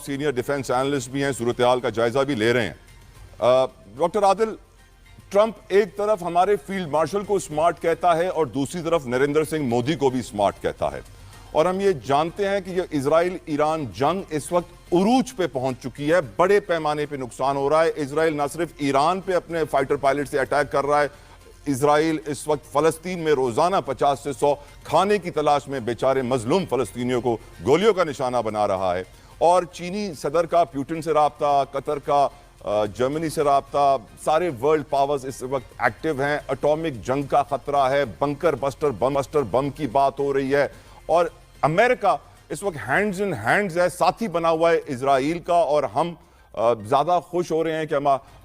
Senior defence analyst بھی ہیں, صورتحال کا جائزہ بھی لے رہے ہیں. ڈاکٹر عادل, ٹرمپ ایک طرف ہمارے فیلڈ مارشل کو سمارٹ کہتا ہے اور دوسری طرف نریندر سنگھ مودی کو بھی سمارٹ کہتا ہے, اور ہم یہ جانتے ہیں کہ یہ اسرائیل ایران جنگ اس وقت عروج پہ پہنچ چکی ہے, بڑے پیمانے پہ نقصان ہو رہا ہے. اسرائیل نہ صرف ایران پہ اپنے فائٹر پائلٹ سے اٹیک کر رہا ہے, اسرائیل اس وقت فلسطین میں روزانہ 50 سے 100 کھانے کی تلاش میں بیچارے مظلوم فلسطینیوں کو گولیوں کا نشانہ بنا رہا ہے. اور چینی صدر کا پیوٹن سے رابطہ, قطر کا جرمنی سے رابطہ, سارے ورلڈ پاورز اس وقت ایکٹیو ہیں. اٹامک جنگ کا خطرہ ہے, بنکر بسٹر بم کی بات ہو رہی ہے, اور امریکہ اس وقت ہینڈز ان ہینڈز ہے, ساتھی بنا ہوا ہے اسرائیل کا. اور ہم زیادہ خوش ہو رہے ہیں کہ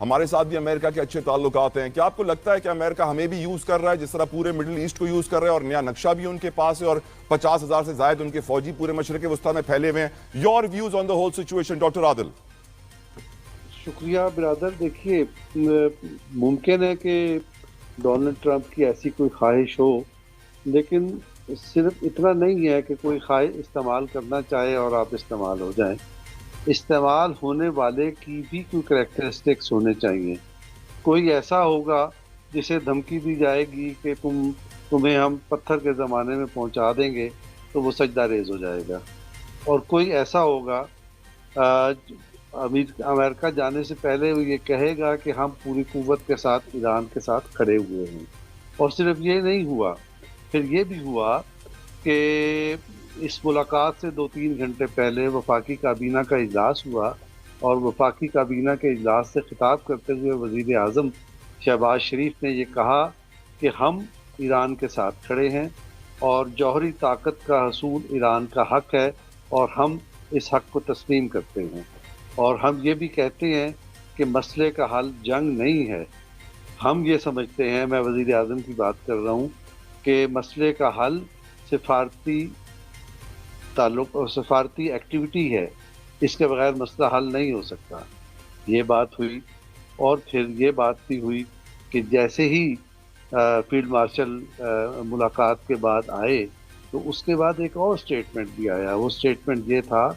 ہمارے ساتھ بھی امریکہ کے اچھے تعلقات ہیں. کیا آپ کو لگتا ہے کہ امریکہ ہمیں بھی یوز کر رہا ہے جس طرح پورے مڈل ایسٹ کو یوز کر رہا ہے, اور نیا نقشہ بھی ان کے پاس ہے, اور 50,000 سے زائد ان کے فوجی پورے مشرق وسطیٰ میں پھیلے ہوئے ہیں؟ Your views on the whole situation doctor Adil. شکریہ برادر. دیکھیے, ممکن ہے کہ ڈونلڈ ٹرمپ کی ایسی کوئی خواہش ہو, لیکن صرف اتنا نہیں ہے کہ کوئی خواہش استعمال کرنا چاہے اور آپ استعمال ہو جائیں. استعمال ہونے والے کی بھی کوئی کریکٹرسٹکس ہونے چاہیے. کوئی ایسا ہوگا جسے دھمکی دی جائے گی کہ تمہیں ہم پتھر کے زمانے میں پہنچا دیں گے, تو وہ سجدہ ریز ہو جائے گا. اور کوئی ایسا ہوگا امریکہ جانے سے پہلے وہ یہ کہے گا کہ ہم پوری قوت کے ساتھ ایران کے ساتھ کھڑے ہوئے ہیں. اور صرف یہ نہیں ہوا, پھر یہ بھی ہوا کہ اس ملاقات سے 2-3 گھنٹے پہلے وفاقی کابینہ کا اجلاس ہوا, اور وفاقی کابینہ کے اجلاس سے خطاب کرتے ہوئے وزیر اعظم شہباز شریف نے یہ کہا کہ ہم ایران کے ساتھ کھڑے ہیں, اور جوہری طاقت کا حصول ایران کا حق ہے, اور ہم اس حق کو تسلیم کرتے ہیں. اور ہم یہ بھی کہتے ہیں کہ مسئلے کا حل جنگ نہیں ہے. ہم یہ سمجھتے ہیں, میں وزیر اعظم کی بات کر رہا ہوں, کہ مسئلے کا حل سفارتی تعلق اور سفارتی ایکٹیویٹی ہے. اس کے بغیر مسئلہ حل نہیں ہو سکتا. یہ بات ہوئی, اور پھر یہ بات بھی ہوئی کہ جیسے ہی فیلڈ مارشل ملاقات کے بعد آئے, تو اس کے بعد ایک اور سٹیٹمنٹ بھی آیا. وہ سٹیٹمنٹ یہ تھا,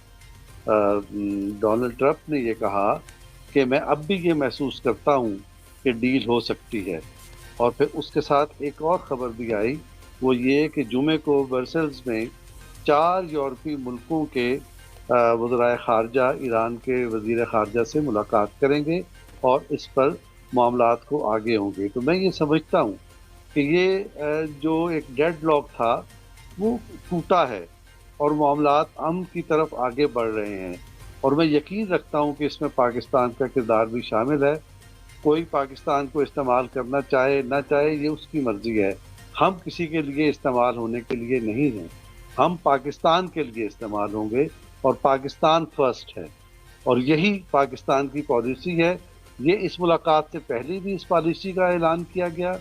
ڈونلڈ ٹرمپ نے یہ کہا کہ میں اب بھی یہ محسوس کرتا ہوں کہ ڈیل ہو سکتی ہے. اور پھر اس کے ساتھ ایک اور خبر بھی آئی, وہ یہ کہ جمعے کو برسلز میں 4 یورپی ملکوں کے وزرائے خارجہ ایران کے وزیر خارجہ سے ملاقات کریں گے, اور اس پر معاملات کو آگے ہوں گے. تو میں یہ سمجھتا ہوں کہ یہ جو ایک ڈیڈ لاک تھا وہ ٹوٹا ہے, اور معاملات امن کی طرف آگے بڑھ رہے ہیں. اور میں یقین رکھتا ہوں کہ اس میں پاکستان کا کردار بھی شامل ہے. کوئی پاکستان کو استعمال کرنا چاہے نہ چاہے, یہ اس کی مرضی ہے. ہم کسی کے لیے استعمال ہونے کے لیے نہیں ہیں. ہم پاکستان کے لیے استعمال ہوں گے, اور پاکستان فرسٹ ہے, اور یہی پاکستان کی پالیسی ہے. یہ اس ملاقات سے پہلے بھی اس پالیسی کا اعلان کیا گیا.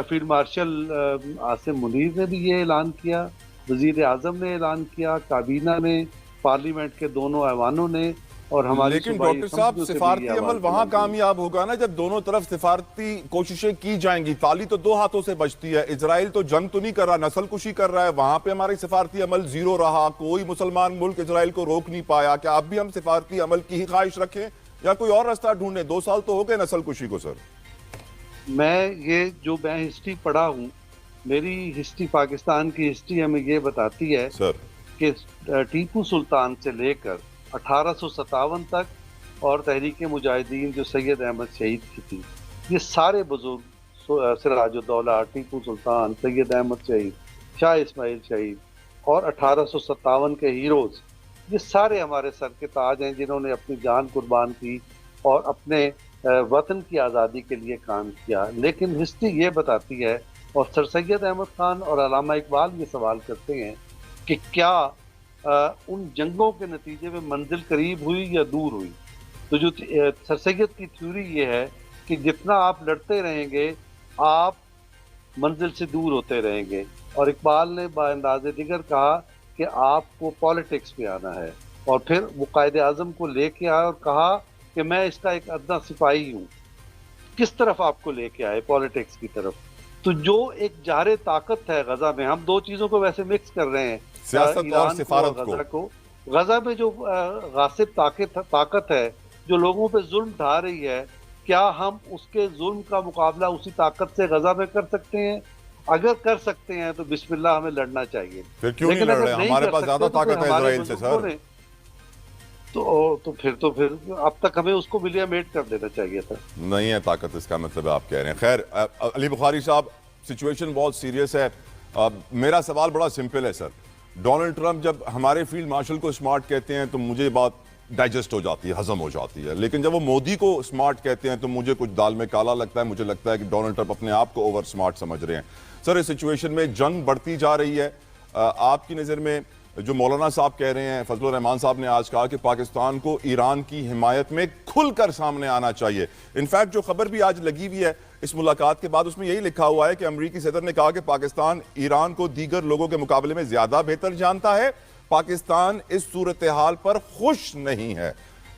فیلڈ مارشل عاصم منیر نے بھی یہ اعلان کیا, وزیر اعظم نے اعلان کیا, کابینہ نے, پارلیمنٹ کے دونوں ایوانوں نے, اور ہماری لیکن ڈاکٹر صاحب سفارتی عمل وہاں کامیاب ہوگا نا جب دونوں طرف سفارتی کوششیں کی جائیں گی. تالی تو 2 ہاتھوں سے بجتی ہے. اسرائیل تو جنگ تو نہیں کر رہا, نسل کشی کر رہا ہے. وہاں پہ ہمارے سفارتی عمل زیرو رہا, کوئی مسلمان ملک اسرائیل کو روک نہیں پایا. کیا اب بھی ہم سفارتی عمل کی ہی خواہش رکھیں, یا کوئی اور راستہ ڈھونڈیں؟ 2 سال تو ہو گئے نسل کشی کو. سر میں ہسٹری پڑھا ہوں, میری ہسٹری, پاکستان کی ہسٹری ہمیں یہ بتاتی ہے کہ ٹیپو سلطان سے لے کر 1857 تک, اور تحریک مجاہدین جو سید احمد شہید کی تھی, یہ سارے بزرگ, سراج الدولہ, ٹیپو سلطان, سید احمد شہید, شاہ اسماعیل شہید, اور 1857 کے ہیروز, یہ سارے ہمارے سر کے تاج ہیں جنہوں نے اپنی جان قربان کی اور اپنے وطن کی آزادی کے لیے کام کیا. لیکن ہسٹری یہ بتاتی ہے, اور سر سید احمد خان اور علامہ اقبال یہ سوال کرتے ہیں کہ کیا ان جنگوں کے نتیجے میں منزل قریب ہوئی یا دور ہوئی. تو جو سر سید کی تھیوری یہ ہے کہ جتنا آپ لڑتے رہیں گے آپ منزل سے دور ہوتے رہیں گے. اور اقبال نے بانداز دیگر کہا کہ آپ کو پالیٹکس پہ آنا ہے, اور پھر وہ قائد اعظم کو لے کے آیا اور کہا کہ میں اس کا ایک ادنا سپاہی ہوں. کس طرف آپ کو لے کے آئے؟ پالیٹکس کی طرف. تو جو ایک جارے طاقت ہے غزہ میں, ہم 2 چیزوں کو ویسے مکس کر رہے ہیں, سیاست اور سفارت غزہ کو, غزہ میں جو غاصب طاقت ہے جو لوگوں پہ ظلم ڈھا رہی ہے، کیا ہم اس کے ظلم کا مقابلہ اسی طاقت سے غزہ میں کر سکتے ہیں؟ اگر کر سکتے ہیں تو بسم اللہ ہمیں لڑنا چاہیے. پھر کیوں نہیں لڑ رہے؟ ہمارے پاس زیادہ طاقت ہے اسرائیل سے سر. تو پھر اب تک ہمیں اس کو ملیامیٹ کر دینا چاہیے تھا. نہیں ہے طاقت، اس کا مطلب آپ کہہ رہے ہیں. خیر علی بخاری صاحب، سچویشن بہت سیریس ہے. میرا سوال بڑا سمپل ہے سر. ڈونلڈ ٹرمپ جب ہمارے فیلڈ مارشل کو اسمارٹ کہتے ہیں تو مجھے بات ڈائجسٹ ہو جاتی ہے، ہضم ہو جاتی ہے، لیکن جب وہ مودی کو اسمارٹ کہتے ہیں تو مجھے کچھ دال میں کالا لگتا ہے. مجھے لگتا ہے کہ ڈونلڈ ٹرمپ اپنے آپ کو اوور اسمارٹ سمجھ رہے ہیں. سر اس سچویشن میں جنگ بڑھتی جا رہی ہے. آپ کی نظر میں جو مولانا صاحب کہہ رہے ہیں، فضل الرحمان صاحب نے آج کہا کہ پاکستان کو ایران کی حمایت میں کھل کر سامنے آنا چاہیے. انفیکٹ جو خبر بھی آج لگی ہوئی ہے اس ملاقات کے بعد، اس میں یہی لکھا ہوا ہے کہ امریکی صدر نے کہا کہ پاکستان ایران کو دیگر لوگوں کے مقابلے میں زیادہ بہتر جانتا ہے. پاکستان اس صورتحال پر خوش نہیں ہے.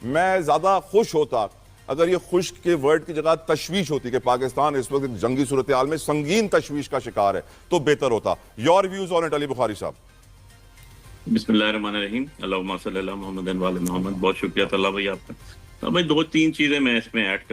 میں زیادہ خوش ہوتا اگر یہ خوش کے ورڈ کی جگہ تشویش ہوتی کہ پاکستان اس وقت جنگی صورتحال میں سنگین تشویش کا شکار ہے تو بہتر ہوتا. یور ویوز آن اٹ علی بخاری صاحب. بسم اللہ الرحمن الرحیم. اللہم صلی اللہ محمد و علی محمد. بہت شکریہ طلحہ بھائی آپ کا. بھائی 2-3 چیزیں میں اس میں ایڈ